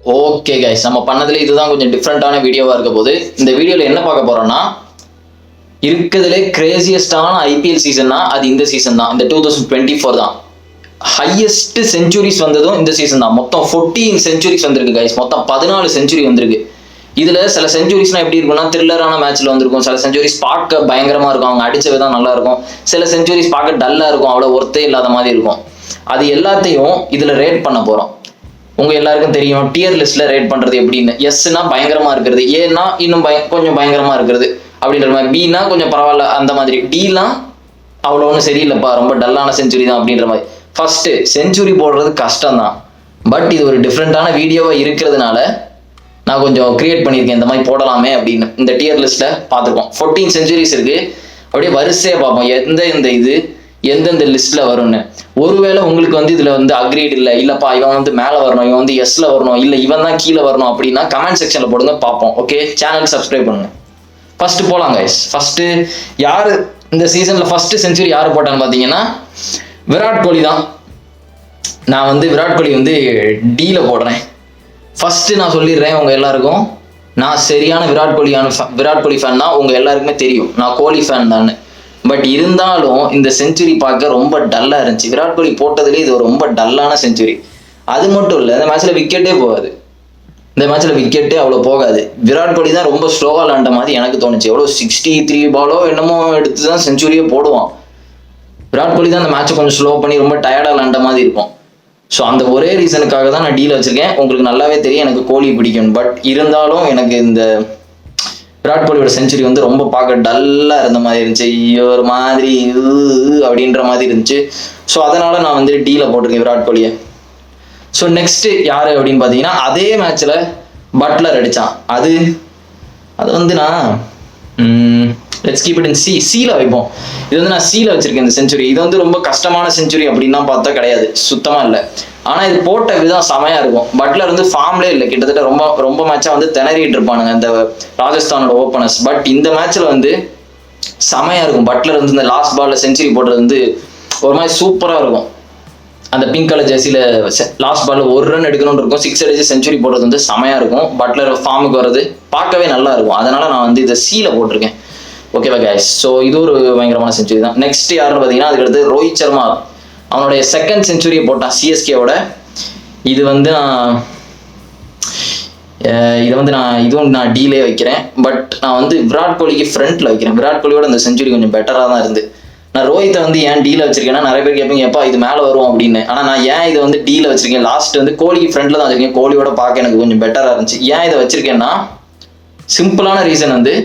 Okay guys, நம்ம பண்ணதுல இதுதான் கொஞ்சம் டிஃப்ரெண்டான வீடியோவா இருக்க போது. இந்த வீடியோல என்ன பார்க்க போறோம்னா, இருக்கிறதுலே கிரேசியஸ்டான ஐபிஎல் சீசன்னா அது இந்த சீசன் தான். இந்த 2024 தான். ஹையஸ்ட் செஞ்சுரிஸ் வந்ததும் இந்த சீசன் தான். மொத்தம் 14 செஞ்சுரிஸ் வந்திருக்கு கைஸ். மொத்தம் 14 செஞ்சுரி வந்திருக்கு. இதுல சில செஞ்சுரிஸ்லாம் எப்படி இருக்கும்னா த்ரில்லரான மேட்ச்ல வந்திருக்கும். சில செஞ்சுரிஸ் பார்க்க பயங்கரமா இருக்கும், அவங்க அடிச்ச விதம் நல்லா இருக்கும். சில செஞ்சுரிஸ் பார்க்க டல்லா இருக்கும், அவ்வளவு ஒர்த்தே இல்லாத மாதிரி இருக்கும். அது எல்லாத்தையும் இதுல ரேட் பண்ண போறோம். உங்க எல்லாருக்கும் தெரியும் டியர் லிஸ்ட்ல ரேட் பண்றது எப்படின்னு. எஸ்னா பயங்கரமா இருக்கிறது, ஏன்னா இன்னும் கொஞ்சம் பயங்கரமா இருக்கிறது அப்படின்ற மாதிரி, பினா கொஞ்சம் பரவாயில்ல அந்த மாதிரி, டிலாம் அவ்வளோ ஒன்றும் சரியில்லைப்பா ரொம்ப டல்லான செஞ்சுரி தான் அப்படின்ற மாதிரி. ஃபர்ஸ்ட் செஞ்சுரி போடுறது கஷ்டம் தான், பட் இது ஒரு டிஃப்ரெண்டான வீடியோவா இருக்கிறதுனால நான் கொஞ்சம் கிரியேட் பண்ணியிருக்கேன் இந்த மாதிரி போடலாமே அப்படின்னு. இந்த டியர் லிஸ்ட்ல பார்த்துருக்கோம் 14 செஞ்சுரிஸ் இருக்கு. அப்படியே வரிசையா பார்ப்போம் எந்தெந்த லிஸ்ட்ல வரும்னு. ஒருவேளை உங்களுக்கு வந்து இதுல வந்து அக்ரீட் இல்லப்பா இவன் வந்து மேல வரணும், இவன் வந்து எஸ்ல வரணும், இல்ல இவன் தான் கீழே வரணும் அப்படின்னா கமெண்ட் செக்ஷன்ல போடுங்க, பார்ப்போம். ஓகே, சேனல் சப்ஸ்கிரைப் பண்ணுங்க. ஃபர்ஸ்ட் போலாம் கைஸ். ஃபர்ஸ்ட் யாரு இந்த சீசன்ல ஃபர்ஸ்ட் செஞ்சுரி யாரு போட்டான்னு பாத்தீங்கன்னா விராட் கோலி தான். நான் வந்து விராட் கோலி வந்து டீல போடுறேன். ஃபர்ஸ்ட் நான் சொல்லிடுறேன் உங்க எல்லாருக்கும், நான் சரியான விராட் கோலி ஃபேன் தான். உங்க எல்லாருக்குமே தெரியும் நான் கோலி ஃபேன் தான். பட் இருந்தாலும் இந்த செஞ்சுரி பார்க்க ரொம்ப டல்லா இருந்துச்சு. விராட் கோலி போட்டதுலேயே இது ரொம்ப டல்லான செஞ்சுரி. அது மட்டும் இல்லை, இந்த மேட்ச்ல விக்கெட்டே போகாது. இந்த மேட்ச்ல விக்கெட்டே அவ்வளோ போகாது. விராட் கோலி தான் ரொம்ப ஸ்லோவா விளாண்ட மாதிரி எனக்கு தோணுச்சு. எவ்வளோ 63 பாலோ என்னமோ எடுத்து தான் செஞ்சுரியே போடுவான். விராட் கோலி தான் அந்த மேட்சை கொஞ்சம் ஸ்லோ பண்ணி ரொம்ப டயர்டா விளாண்ட மாதிரி இருக்கும். ஸோ அந்த ஒரே ரீசனுக்காக தான் நான் டீல வச்சிருக்கேன். உங்களுக்கு நல்லாவே தெரியும் எனக்கு கோலி பிடிக்கும். பட் இருந்தாலும் எனக்கு இந்த விராட் கோலியோட செஞ்சுரி வந்து ரொம்ப பார்க்க டல்லா இருந்த மாதிரி இருந்துச்சு. ஒரு மாதிரி அப்படின்ற மாதிரி இருந்துச்சு. ஸோ அதனால நான் வந்து டீல போட்டிருக்கேன் விராட் கோலியை. ஸோ நெக்ஸ்ட் யாரு அப்படின்னு பார்த்தீங்கன்னா, அதே மேட்ச்ல பட்லர் அடிச்சான். அது வந்து நான் லெட்ஸ் கீப் இட் இன் சீல வைப்போம். இது வந்து நான் சீல வச்சிருக்கேன் இந்த செஞ்சுரி. இது வந்து ரொம்ப கஷ்டமான செஞ்சுரி அப்படின்னா பார்த்தா கிடையாது, சுத்தமா இல்லை. ஆனா இது போட்ட விதம் செமையா இருக்கும். பட்லர் வந்து ஃபார்ம்லே இல்லை, கிட்டத்தட்ட ரொம்ப மேட்சா வந்து திணறிட்டு இருப்பானுங்க இந்த ராஜஸ்தானோட ஓப்பனர்ஸ். பட் இந்த மேட்ச்ல வந்து செமையா இருக்கும். பட்லர் வந்து இந்த லாஸ்ட் பால்ல செஞ்சுரி போடுறது வந்து ஒரு மாதிரி சூப்பரா இருக்கும். அந்த பிங்க் கலர் ஜெர்சியில லாஸ்ட் பால்ல ஒரு ரன் எடுக்கணும்னு இருக்கும், 6 அடிச்சு செஞ்சுரி போடுறது வந்து செமையா இருக்கும். பட்லர் ஃபார்முக்கு வர்றது பார்க்கவே நல்லா இருக்கும். அதனால நான் வந்து இதை சீல போட்டிருக்கேன். ஓகேவா கைஸ்? ஸோ இது ஒரு பயங்கரமான செஞ்சுரி தான். நெக்ஸ்ட் யாருன்னு பார்த்தீங்கன்னா, அதுக்கடுத்து ரோஹித் சர்மா அவனுடைய செகண்ட் செஞ்சுரியை போட்டான் சிஎஸ்கேவோட. இது வந்து நான் டீலே வைக்கிறேன். பட் நான் வந்து விராட் கோலிக்கு ஃப்ரண்ட்ல வைக்கிறேன். விராட் கோலியோட அந்த செஞ்சுரி கொஞ்சம் பெட்டரா தான் இருந்து. நான் ரோஹித்தை வந்து ஏன் டீல வச்சிருக்கேன்னா, நிறைய பேர் கேட்பீங்க எப்பா இது மேலே வரும் அப்படின்னு. ஆனால் நான் ஏன் இதை வந்து டீல வச்சிருக்கேன், லாஸ்ட் வந்து கோலிக்கு ஃப்ரண்ட்ல தான் வச்சிருக்கேன். கோலியோட பார்க்க எனக்கு கொஞ்சம் பெட்டரா இருந்துச்சு. ஏன் இதை வச்சிருக்கேன்னா, சிம்பிளான ரீசன் வந்து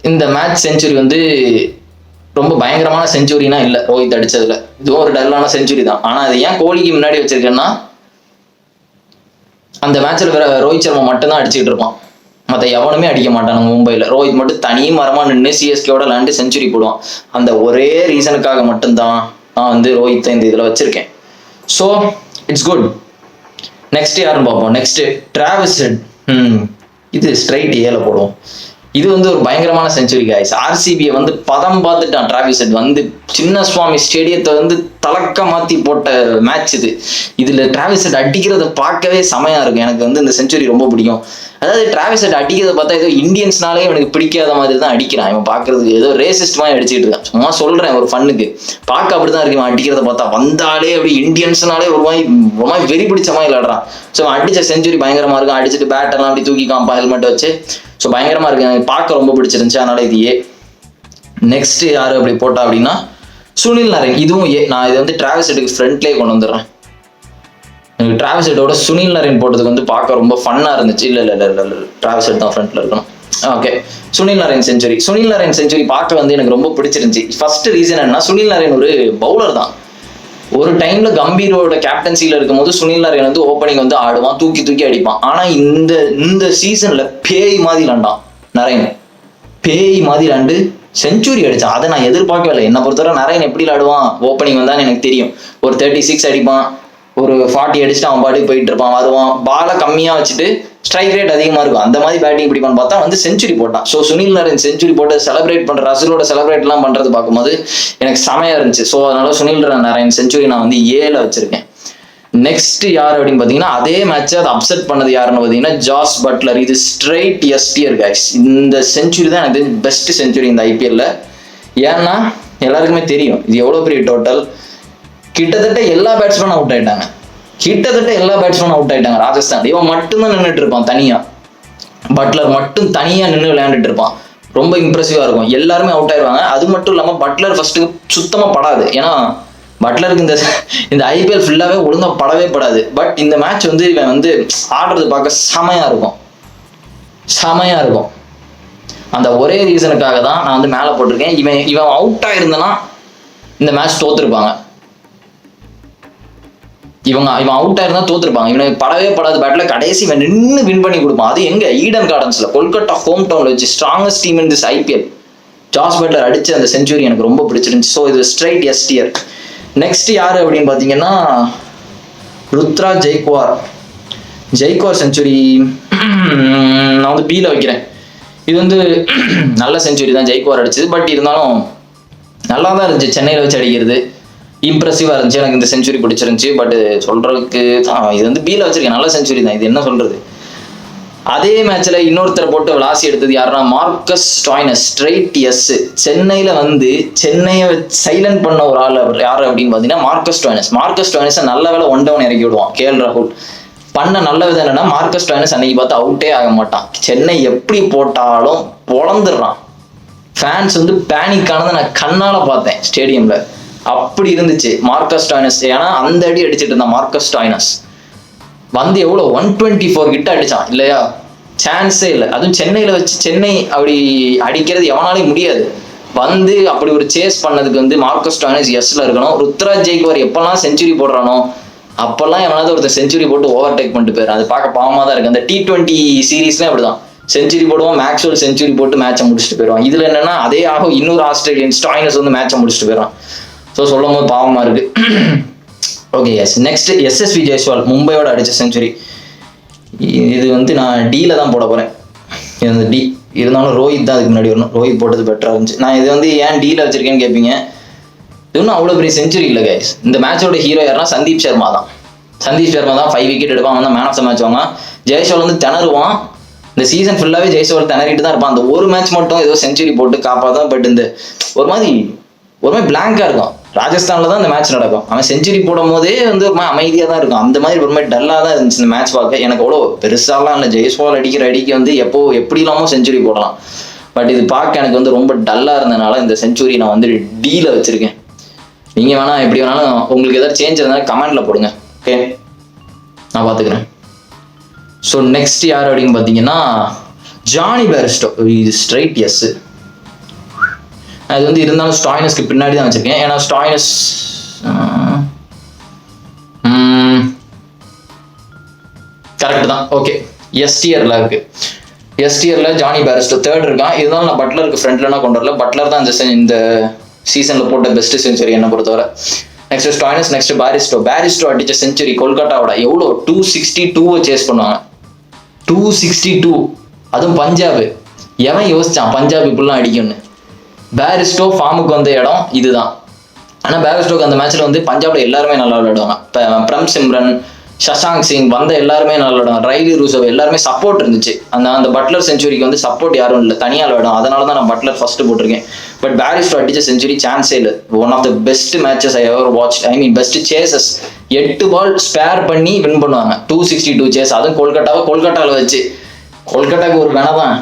இந்த மேட்ச் செஞ்சுரி வந்து ரொம்ப பயங்கரமான செஞ்சுரினா இல்லை ரோஹித் அடிச்சதுல. இதுவும் ஒரு டல்லான செஞ்சுரி தான். ஆனா அது ஏன் கோலிக்கு முன்னாடி வச்சிருக்கேன்னா, அந்த மேட்ச்ல ரோஹித் சர்மா மட்டும்தான் அடிச்சுட்டு இருப்பான், மற்ற எவனுமே அடிக்க மாட்டானுங்க மும்பைல. ரோஹித் மட்டும் தனி மரமா நின்று சிஎஸ்கேவோட விளாண்டு செஞ்சுரி போடுவான். அந்த ஒரே ரீசனுக்காக மட்டும்தான் நான் வந்து ரோஹித்தை இந்த இதுல வச்சிருக்கேன். So it's good. நெக்ஸ்ட் யாருன்னு பார்ப்போம். Next Travis head. இது ஸ்ட்ரைட் ஏல போடுவோம். இது வந்து ஒரு பயங்கரமான செஞ்சுரி கைஸ். ஆர்சிபியை வந்து பதம் பார்த்துட்டான் டிராவிஸ் ஹெட். வந்து சின்னசுவாமி ஸ்டேடியத்தை வந்து தலக்க மாத்தி போட்ட மேட்ச் இது. இதுல டிராவிஸ் ஹெட் அடிக்கிறத பார்க்கவே செமையா இருக்கும். எனக்கு வந்து இந்த செஞ்சுரி ரொம்ப பிடிக்கும். அதாவது டிராவிஸ் ஹெட் அடிக்கிறத பார்த்தா ஏதோ இந்தியன்ஸ்னாலே எனக்கு பிடிக்காத மாதிரி தான் அடிக்கிறான். இவன் பார்க்கறதுக்கு ஏதோ ரேசிஸ்ட் மாதிரி அடிச்சுட்டு இருக்கான். சும்மா சொல்றேன் ஒரு ஃபன்னுக்கு, பார்க்க அப்படிதான் இருக்கு. இவன் அடிக்கிறத பார்த்தா வந்தாலே அப்படி இந்தியன்ஸ்னாலே ஒரு மாதிரி வெறி பிடிச்ச மாதிரி விளையாடுறான். ஸோ அடிச்ச செஞ்சுரி பயங்கரமா இருக்கும். அடிச்சுட்டு பேட்டெல்லாம் அப்படி தூக்கி காம்பா ஹெல்மெட் வச்சு. ஸோ பயங்கரமா இருக்கு, எனக்கு பார்க்க ரொம்ப பிடிச்சிருந்துச்சு. அதனால இது ஏ. நெக்ஸ்ட் யாரு அப்படி போட்டா அப்படின்னா சுனில் நரேன். இதுவும் ஏ. நான் இது வந்து டிராவிஸ் ஹெட்டுக்கு ஃப்ரண்ட்லேயே கொண்டு வந்துடுறேன். எனக்கு டிராவிஸ் ஹெட்டோட சுனில் நரேன் போட்டதுக்கு வந்து பார்க்க ரொம்ப ஃபன்னா இருந்துச்சு. இல்ல டிராவிஸ் ஹெட் தான் ஃப்ரண்ட்ல இருக்கணும். ஓகே, சுனில் நரேன் செஞ்சுரி பார்க்க வந்து எனக்கு ரொம்ப பிடிச்சிருந்துச்சு. ஃபர்ஸ்ட் ரீசன் என்ன, சுனில் நரேன் ஒரு பவுலர் தான். ஒரு டைம்ல கம்பீரோட கேப்டன்சில இருக்கும் போது சுனில் நரேன் வந்து ஓப்பனிங் வந்து ஆடுவான், தூக்கி அடிப்பான். ஆனா இந்த சீசன்ல பேய் மாதிரி விளாண்டான் நரேன். பேய் மாதிரி விளாண்டு செஞ்சுரி அடிச்சான். அதை நான் எதிர்பார்க்கவே இல்லை. என்னை பொறுத்தவரை நரேன் எப்படி விளாடுவான் ஓப்பனிங் வந்தான்னு எனக்கு தெரியும். ஒரு 36 அடிப்பான், ஒரு 40 அடிச்சுட்டு அவன் பாட்டுக்கு போயிட்டு இருப்பான், வருவான். பாலை கம்மியா வச்சுட்டு ஸ்ட்ரைக் ரேட் அதிகமா இருக்கும், அந்த மாதிரி பேட்டிங் பிடிப்பான்னு பார்த்தா வந்து செஞ்சுரி போட்டான். ஸோ சுனில் நரேன் செஞ்சுரி போட்டு செலிப்ரேட் பண்ற, ரசலோட செலிப்ரேட் எல்லாம் பண்றது பார்க்கும்போது எனக்கு செமையா இருந்துச்சு. ஸோ அதனால சுனில் நரேன் செஞ்சுரி நான் வந்து ஏல வச்சிருக்கேன். நெக்ஸ்ட் யார் அப்படின்னு பார்த்தீங்கன்னா அதே மேட்சை அதை அப்செட் பண்ணது யாருன்னு பார்த்தீங்கன்னா ஜாஸ் பட்லர். இது ஸ்ட்ரைட் எஸ்டியர் கைஸ். இந்த செஞ்சுரி தான் எனக்கு பெஸ்ட் செஞ்சுரி இந்த ஐபிஎல்ல. ஏன்னா எல்லாருக்குமே தெரியும் இது எவ்வளோ பெரிய டோட்டல். கிட்டத்தட்ட எல்லா பேட்ஸ்மேனும் அவுட் ஆயிட்டாங்க. ராஜஸ்தான் இவன் மட்டும்தான் நின்றுட்டு இருப்பான் தனியா. பட்லர் மட்டும் தனியா நின்று விளையாண்டுட்டு இருப்பான். ரொம்ப இம்ப்ரெசிவா இருக்கும். எல்லாருமே அவுட் ஆயிடுவாங்க. அது மட்டும் இல்லாமல் பட்லர் ஃபர்ஸ்ட் சுத்தமா படாது. ஏன்னா பட்லருக்கு இந்த ஐபிஎல் ஃபுல்லாவே ஒழுங்கா படவே படாது. பட் இந்த மேட்ச் வந்து இவன் வந்து ஆடுறது பார்க்க செமையா இருக்கும். அந்த ஒரே ரீசனுக்காக தான் நான் வந்து மேலே போட்டிருக்கேன். இவன் அவுட் ஆயிருந்தனா இந்த மேட்ச் தோத்துருப்பாங்க. இவன் அவுட் ஆயிருந்தா தோத்துருப்பாங்க. இவனுக்கு படவே படாது பேட்ல. கடைசி இவன் நின்று வின் பண்ணி கொடுப்பான். அது எங்க ஈடன் கார்டன்ஸ்ல, கொல்கத்தா ஹோம் டவுன்ல வச்சு strongest team in this IPL. Jos Buttler அடிச்ச அந்த செஞ்சுரி எனக்கு ரொம்ப பிடிச்சிருந்துச்சு. ஸோ இது ஸ்ட்ரைட் எஸ்டியர். நெக்ஸ்ட் யாரு அப்படின்னு பார்த்தீங்கன்னா ருத்ரா ஜெய்க்வார் செஞ்சுரி நான் வந்து பீல வைக்கிறேன். இது வந்து நல்ல செஞ்சுரி தான் ஜெய்க்வார் அடிச்சது. பட் இருந்தாலும் நல்லா தான் இருந்துச்சு. சென்னையில் வச்சு அடிக்கிறது இம்ப்ரெசிவாக இருந்துச்சு. எனக்கு இந்த செஞ்சுரி பிடிச்சிருந்துச்சு. பட் சொல்றதுக்கு இது வந்து பீல வச்சிருக்கேன். நல்ல செஞ்சுரி தான். இது என்ன சொல்றது. அதே மேட்ச்ல இன்னொருத்தரை போட்டு விளாசி எடுத்தது யாருன்னா மார்க்கஸ் ஸ்டாய்னஸ். Straight S. சென்னையில வந்து சென்னையை சைலண்ட் பண்ண ஒரு ஆள் யாரு அப்படின்னு பாத்தீங்கன்னா மார்க்கஸ் ஸ்டாய்னஸ் நல்ல வேலை ஒன் டவுன் இறக்கி விடுவான். கேஎல் ராகுல் பண்ண நல்ல விதம் என்னன்னா மார்க்கஸ் ஸ்டாய்னஸ் அன்னைக்கு பார்த்து அவுட்டே ஆக மாட்டான். சென்னை எப்படி போட்டாலும் பொழந்துடுறான். ஃபேன்ஸ் வந்து பேனிக் ஆனதை நான் கண்ணால பார்த்தேன் ஸ்டேடியம்ல. அப்படி இருந்துச்சு மார்க்கஸ் ஸ்டாய்னஸ். ஏன்னா அந்த அடி அடிச்சிட்டு இருந்தான் மார்க்கஸ் ஸ்டாய்னஸ். வந்து எவ்வளோ 124 கிட்ட அடிச்சான் இல்லையா. சான்ஸே இல்லை. அதுவும் சென்னையில வச்சு சென்னை அப்படி அடிக்கிறது எவனாலையும் முடியாது. வந்து அப்படி ஒரு சேஸ் பண்ணதுக்கு வந்து மார்க்கஸ் ஸ்டாய்னஸ் எஸ்ல இருக்கணும். ருத்ராஜ் ஜெய்க்வார் எப்பெல்லாம் செஞ்சுரி போடுறானோ அப்பெல்லாம் எவனாவது ஒருத்தர் செஞ்சுரி போட்டு ஓவர்டேக் பண்ணிட்டு போயிடும். அது பார்க்க பாவமா தான் இருக்கு. அந்த T20 சீரீஸ்லாம் அப்படிதான். செஞ்சுரி போடுவோம், மேக்ஸ்வெல் செஞ்சுரி போட்டு மேட்சை முடிச்சுட்டு போயிடுவான். இதுல என்னன்னா அதே ஆகும் இன்னொரு ஆஸ்திரேலியன் ஸ்டாய்னஸ் வந்து மேட்சை முடிச்சுட்டு போயிடுவான். ஸோ சொல்லும் போது பாவமா இருக்கு. Okay yes. நெக்ஸ்ட் எஸ்எஸ்வி ஜெய்ஸ்வால் மும்பையோட அடிச்ச செஞ்சுரி. இது வந்து நான் டீல தான் போட போறேன். இது வந்து டி இருந்தாலும் ரோஹித் தான் அதுக்கு முன்னாடி வரணும். ரோஹித் போட்டது பெட்டரா இருந்துச்சு. நான் இது வந்து ஏன் டீல வச்சிருக்கேன்னு கேட்பீங்க. இது ஒன்றும் அவ்வளோ பெரிய செஞ்சுரி இல்லை கைஸ். இந்த மேட்சோட ஹீரோ யாருன்னா சந்தீப் சர்மா தான். 5 விக்கெட் எடுப்பான். அவன் தான் மேன் ஆஃப் த மேட்ச் வாங்க. ஜெய்ஸ்வால் வந்து திணறுவான். இந்த சீசன் ஃபுல்லாவே ஜெய்ஸ்வால் திணறிட்டு தான் இருப்பான். அந்த ஒரு மேட்ச் மட்டும் ஏதோ செஞ்சுரி போட்டு காப்பாதான். பட் இந்த ஒரு மாதிரி பிளாங்கா இருக்கும். ராஜஸ்தான்ல தான் இந்த மேட்ச் நடக்கும். அவன் செஞ்சுரி போடும் போதே வந்து ஒரு மாதிரி அமைதியாக தான் இருக்கும். அந்த மாதிரி ஒரு மாதிரி டல்லாக தான் இருந்துச்சு இந்த மேட்ச் பார்க்க. எனக்கு அவ்வளோ பெருசாலாம் இல்லை. ஜெய்ஸ்வால் அடிக்கிற அடிக்கு வந்து எப்படி இல்லாமல் செஞ்சுரி போடலாம். பட் இது பார்க்க எனக்கு வந்து ரொம்ப டல்லாக இருந்ததுனால இந்த செஞ்சுரி நான் வந்து டீல வச்சிருக்கேன். நீங்க வேணா எப்படி வேணாலும் உங்களுக்கு ஏதாவது சேஞ்ச் இருந்தாலும் கமெண்ட்ல போடுங்க. ஓகே, நான் பார்த்துக்கிறேன். ஸோ நெக்ஸ்ட் யார் அப்படின்னு பார்த்தீங்கன்னா ஜானி பேரிஸ்டோ. இது ஸ்ட்ரைட் எஸ். அது வந்து இருந்தாலும் ஸ்டாய்னஸ்க்கு பின்னாடி தான் வச்சிருக்கேன். ஏன்னா ஸ்டாய்னஸ் கரெக்ட் தான். ஓகே, எஸ்டியர்ல இருக்கு. எஸ்டியர்ல ஜானி பேரிஸ்டோ தேர்ட் இருக்கான். இருந்தாலும் நான் பட்லருக்கு ஃப்ரெண்ட்லாம் கொண்டு வரல. பட்லர் தான் இந்த சீசன்ல போட்ட பெஸ்ட் செஞ்சுரி என்ன பொறுத்தவரை. நெக்ஸ்ட் ஸ்டாய்னஸ், நெக்ஸ்ட் பேரிஸ்டோ அடிச்ச செஞ்சுரி கொல்கட்டாவோட எவ்வளோ 262 சேஸ் பண்ணுவாங்க. 262, அதுவும் பஞ்சாப். எவன் யோசிச்சான் பஞ்சாப் இப்படிலாம் அடிக்கும்னு. பேரிஸ்டோ ஃபார்முக்கு வந்த இடம் இதுதான். ஆனால் பேரிஸ்டோக்கு அந்த மேட்ச்ல வந்து பஞ்சாப்ல எல்லாருமே நல்லா விளையாடுவாங்க. பிரம் சிம்ரன், சஷாங்க் சிங் வந்த எல்லாருமே நல்லா விளையாடுவாங்க. ரைலி ரூசோ எல்லாருமே சப்போர்ட் இருந்துச்சு. அந்த பட்லர் செஞ்சுரிக்கு வந்து சப்போர்ட் யாரும் இல்லை, தனியாக விளையாடும். அதனால தான் நான் பட்லர் ஃபர்ஸ்ட் போட்டிருக்கேன். பட் பேரிஸ்டோ அடிச்ச செஞ்சுரி சான்ஸே இல்லை. One of the best matches I ever watch. I mean best chases. 8 ball spare பண்ணி வின் பண்ணுவாங்க. 262 சேஸ். அதுவும் கொல்கட்டாவில் வச்சு. கொல்கட்டாவுக்கு ஒரு வேணா தான்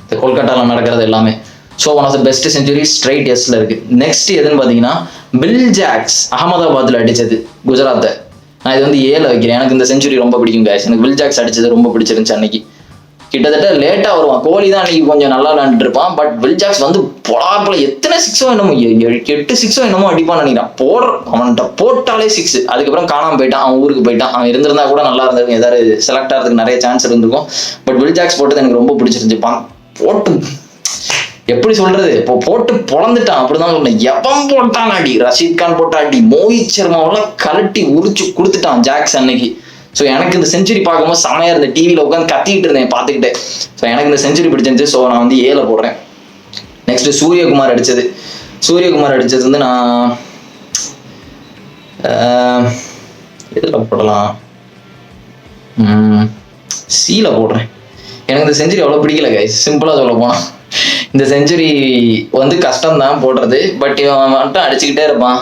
இந்த கொல்கட்டாவில் நடக்கிறது எல்லாமே. So one of the best century straight எஸ்ல இருக்கு. நெக்ஸ்ட் எதுன்னு பார்த்தீங்கன்னா பில் ஜாக்ஸ் அகமதாபாத்தில் அடிச்சது குஜராத்தை. நான் இது வந்து ஏல வைக்கிறேன். எனக்கு இந்த செஞ்சுரி ரொம்ப பிடிக்கும் guys. எனக்கு பில் ஜாக்ஸ் அடிச்சது ரொம்ப பிடிச்சிருந்துச்சு. அன்னைக்கு கிட்டத்தட்ட லேட்டாக வருவான். கோலி தான் அன்னைக்கு கொஞ்சம் நல்லா விளையாண்டுட்டு இருப்பான். பட் பில் ஜாக்ஸ் வந்து பொலார்ல எத்தனை 6 என்னமோ 8 6 என்னமோ அடிப்பான்னு நினைக்கிறான். அவன்கிட்ட போட்டாலே 6. அதுக்கப்புறம் காணாம போயிட்டான். அவன் ஊருக்கு போயிட்டான். அவன் இருந்திருந்தா கூட நல்லா இருந்திருக்கும். ஏதாவது செலக்ட் ஆகிறதுக்கு நிறைய சான்ஸ் இருந்திருக்கும். பட் பில் ஜாக்ஸ் போட்டது எனக்கு ரொம்ப பிடிச்சிருந்துச்சு. போட்டு எப்படி சொல்றது, இப்போ போட்டு பொழந்துட்டான். அப்படிதான் சொன்னேன். எவன் போட்டான் அடி, ரஷீத் கான் போட்ட அடி, மோஹித் சர்மாவெல்லாம் கலட்டி உரிச்சு கொடுத்துட்டான் ஜாக்ஸ் அன்னைக்கு. ஸோ எனக்கு இந்த செஞ்சுரி பார்க்கும்போது செமையா இருந்தேன். டிவியில் உட்காந்து கத்திக்கிட்டு இருந்தேன் பார்த்துக்கிட்டே. ஸோ எனக்கு இந்த செஞ்சுரி பிடிச்சிருந்துச்சு. ஸோ நான் வந்து ஏல போடுறேன். நெக்ஸ்ட் சூரியகுமார் அடிச்சது வந்து நான் எதில் போடலாம்? சீல போடுறேன். எனக்கு இந்த செஞ்சுரி அவ்வளோ பிடிக்கல கைஸ், சிம்பிளாக சொல்ல போனால். இந்த செஞ்சுரி வந்து கஷ்டம் தான் போடுறது, பட் இவன் மட்டும் அடிச்சுக்கிட்டே இருப்பான்.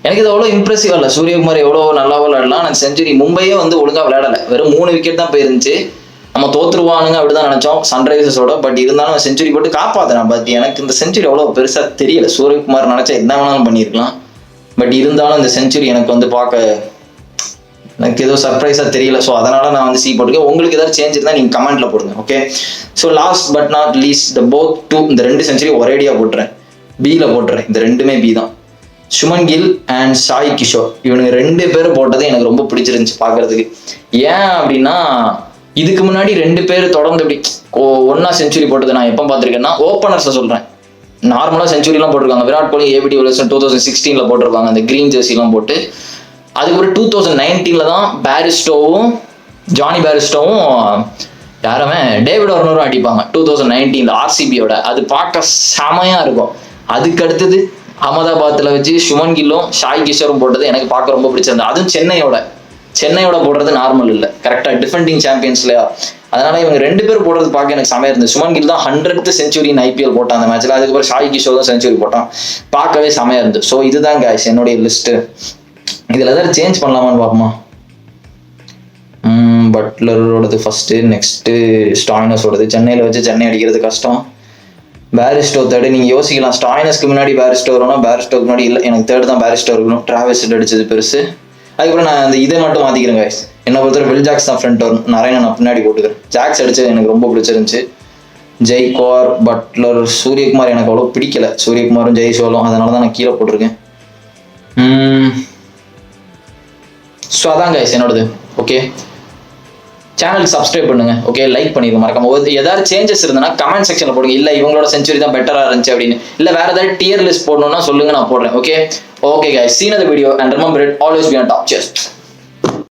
எனக்கு இது அவ்வளோ இம்ப்ரெசிவ் இல்லை. சூரியகுமார் எவ்வளோ நல்லாவோ விளையாடலாம். நான் செஞ்சுரி மும்பையே வந்து ஒழுங்காக விளையாடலை, வெறும் 3 விக்கெட் தான் போயிருந்துச்சு. நம்ம தோத்துருவானுங்க அப்படிதான் நினைச்சோம் சன்ரைசர்ஸோட. பட் இருந்தாலும் செஞ்சுரி போட்டு காப்பாற்றினான். பட் எனக்கு இந்த செஞ்சுரி அவ்வளோ பெருசாக தெரியல. சூரியகுமார் நினைச்சா என்ன வேணாலும் பண்ணியிருக்கலாம். பட் இருந்தாலும் இந்த செஞ்சுரி எனக்கு வந்து எனக்கு ஏதோ சர்ப்ரைஸாக தெரியல. ஸோ அதனால நான் வந்து சி போட்டிருக்கேன். உங்களுக்கு ஏதாவது சேஞ்ச் இருந்தால் நீங்கள் கமெண்ட்ல போடுங்க. Okay, so last but not least the both two, இந்த 2 செஞ்சுரி ஒரேடியாக போட்டுறேன். பியில் போட்டுறேன். இந்த 2மே பி தான். சுமன் கில் அண்ட் சாய் கிஷோர், இவனுங்க 2 பேரும் போட்டது எனக்கு ரொம்ப பிடிச்சிருந்துச்சு பார்க்கறதுக்கு. ஏன் அப்படின்னா, இதுக்கு முன்னாடி 2 பேர் தொடர்ந்து இப்படி ஒன்னா செஞ்சுரி போட்டது நான் எப்போ பார்த்துருக்கேன்னா, ஓப்பனர்ஸை சொல்கிறேன். நார்மலாக செஞ்சுரிலாம் போட்டிருக்காங்க. விராட் கோலி, ஏபிடி வில்லியர்சன் 2016 போட்டிருப்பாங்க அந்த கிரீன் ஜெர்சிலாம் போட்டு. அதுக்கப்புறம் 2019 தான் பேரிஸ்டோவும் ஜானி பேரிஸ்டோவும் யாருமே டேவிட் வார்னரும் அடிப்பாங்க 2019 ஆர்சிபியோட. அது பார்க்க செமையாக இருக்கும். அதுக்கு அடுத்தது அகமதாபாத்தில் வச்சு சுமன் கில்லும் ஷாய் கிஷோரும் போட்டது எனக்கு பார்க்க ரொம்ப பிடிச்சிருந்தது. அதுவும் சென்னையோட போடுறது நார்மல் இல்லை, கரெக்டாக டிஃபெண்டிங் சாம்பியன்ஸ்லையா. அதனால இவங்க 2 பேர் போடுறது பார்க்க எனக்கு செமையாக இருந்தது. சுமன் கில் தான் 100th செஞ்சுரி ஐபிஎல் போட்டான் அந்த மேட்ச்ல. அதுக்கப்புறம் ஷாய் கிஷோர் தான் செஞ்சுரி போட்டான். பார்க்கவே செமையாக இருந்தது. ஸோ இதுதான் கைஸ் என்னுடைய லிஸ்ட்டு. இதில் ஏதாவது சேஞ்ச் பண்ணலாமான்னு பார்ப்போமா? பட்லரோடது ஃபர்ஸ்ட்டு, நெக்ஸ்ட்டு ஸ்டாயினஸோடது. சென்னையில் வச்சு சென்னை அடிக்கிறது கஷ்டம். Bairstow third. நீங்கள் யோசிக்கலாம், ஸ்டாயினஸ்க்கு முன்னாடி பேரிஸ்டோ வரணும், பேரிஸ்டோக்கு முன்னாடி இல்லை. எனக்கு தேர்டு தான் பேரிஸ்டோ இருக்கணும். டிராவிஸ் அடிச்சது பெருசு. அதுக்கப்புறம் நான் அந்த இதை மட்டும் மாற்றிக்கிறேன் கைஸ். என்னை பொறுத்தவரை வில் ஜாக்ஸ் தான் ஃப்ரண்ட் வரும். நிறைய நான் பின்னாடி போட்டுக்கிறேன். ஜாக்ஸ் அடிச்சது எனக்கு ரொம்ப பிடிச்சிருந்துச்சு. ஜெய்குமார், பட்லர், சூரியகுமார் எனக்கு அவ்வளோ பிடிக்கல. சூரியகுமாரும் ஜெய்சோலும், அதனால தான் நான் கீழே போட்டிருக்கேன். ஸோ அதான் கைஸ் என்னோடது. ஓகே, சேனலுக்கு சப்ஸ்கிரைப் பண்ணுங்க. ஓகே, லைக் பண்ணிடுங்க மறக்காம. ஏதாவது சேஞ்சஸ் இருந்ததுன்னா கமெண்ட் செக்ஷனில் போடுங்க. இல்லை இவங்களோட செஞ்சுரி தான் பெட்டராக இருந்துச்சு அப்படின்னு, இல்லை வேற ஏதாவது டியர் லிஸ்ட் போடணும்னா சொல்லுங்க, நான் போடுறேன். Okay guys, see you in the video and remember it, always be on top. Cheers.